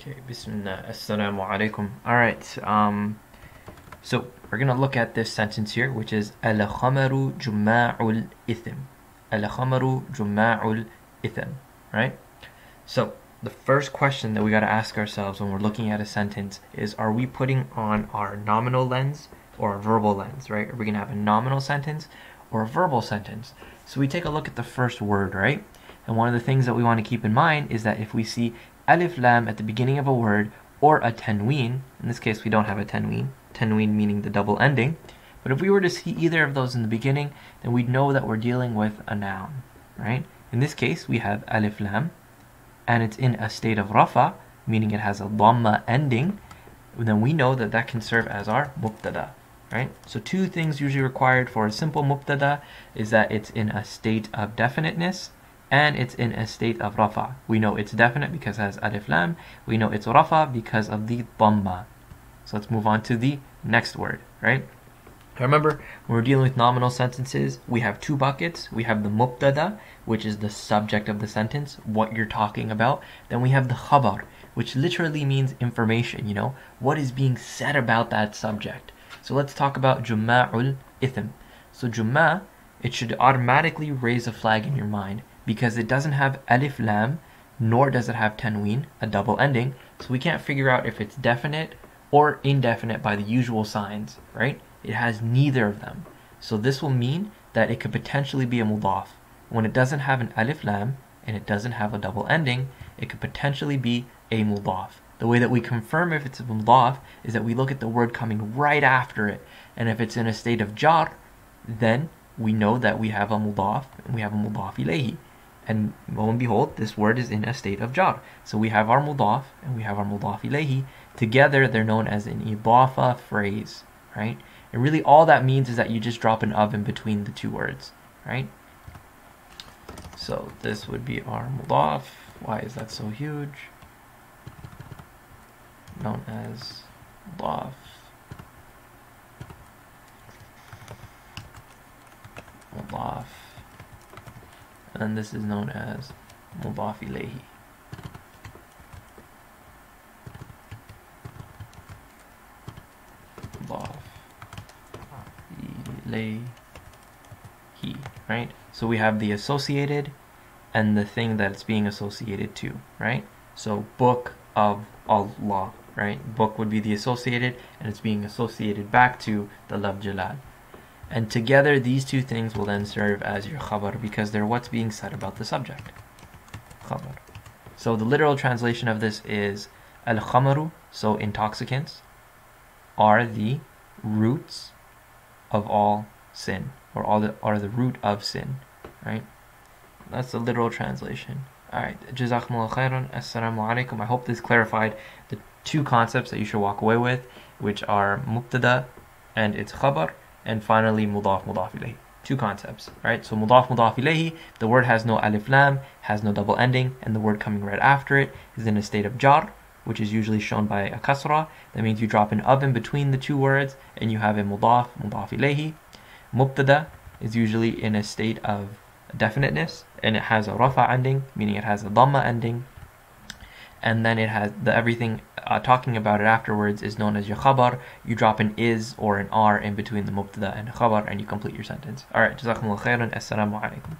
Okay, Bismillah, Assalamu alaikum. Alright, so we're gonna look at this sentence here, which is Al-Khamaru Juma'ul Ithim. Al-Khamaru Juma'ul Ithim, right? So, the first question that we gotta ask ourselves when we're looking at a sentence is, are we putting on our nominal lens or a verbal lens, right? Are we gonna have a nominal sentence or a verbal sentence? So we take a look at the first word, right? And one of the things that we want to keep in mind is that if we see alif lam at the beginning of a word or a tanween, in this case we don't have a tanween meaning the double ending, but if we were to see either of those in the beginning, then we'd know that we're dealing with a noun, right? In this case we have alif lam and it's in a state of rafa, meaning it has a dhamma ending, then we know that that can serve as our mubtada, right? So two things usually required for a simple mubtada is that it's in a state of definiteness and it's in a state of rafa. We know it's definite because it has alif lam. We know it's rafa because of the dhamma. So let's move on to the next word, right? Remember, when we're dealing with nominal sentences, we have two buckets. We have the mubtada, which is the subject of the sentence, what you're talking about. Then we have the khabar, which literally means information, you know, what is being said about that subject. So let's talk about Juma'ul Ithim. So Juma', it should automatically raise a flag in your mind because it doesn't have alif lam, nor does it have tanween, a double ending. So we can't figure out if it's definite or indefinite by the usual signs, right? It has neither of them. So this will mean that it could potentially be a mudaf. When it doesn't have an alif lam and it doesn't have a double ending, it could potentially be a mudaf. The way that we confirm if it's a mudaf is that we look at the word coming right after it. And if it's in a state of jar, then we know that we have a mudaf and we have a mudaf ilayhi. And lo and behold, this word is in a state of jar. So we have our mudaf and we have our mudaf ilayhi. Together, they're known as an idafa phrase, right? And really all that means is that you just drop an of in between the two words, right? So this would be our mudaf. Why is that so huge? Known as mudaf. Mudaf. And this is known as mudaf ilayhi. Mudaf ilayhi, right? So we have the associated and the thing that it's being associated to, right? So book of Allah, right? Book would be the associated and it's being associated back to the love jalal. And together these two things will then serve as your khabar because they're what's being said about the subject. Khabar. So the literal translation of this is al-khamaru, so intoxicants, are the roots of all sin, or are the root of sin, right? That's the literal translation. Alright, Jazakumullah khairan, Assalamu alaikum. I hope this clarified the two concepts that you should walk away with, which are mubtada and its khabar, and finally mudaf ilayhi. Two concepts, right? So mudaf ilayhi, the word has no alif lam, has no double ending, and the word coming right after it is in a state of jar, which is usually shown by a kasra. That means you drop an of in between the two words and you have a mudaf ilayhi. Mubtada is usually in a state of definiteness and it has a rafa ending, meaning it has a dhamma ending, and then it has everything talking about it afterwards is known as your khabar. You drop an is or an are in between the mubtada and khabar and you complete your sentence. Alright, Jazakumullah khairan, Assalamu alaikum.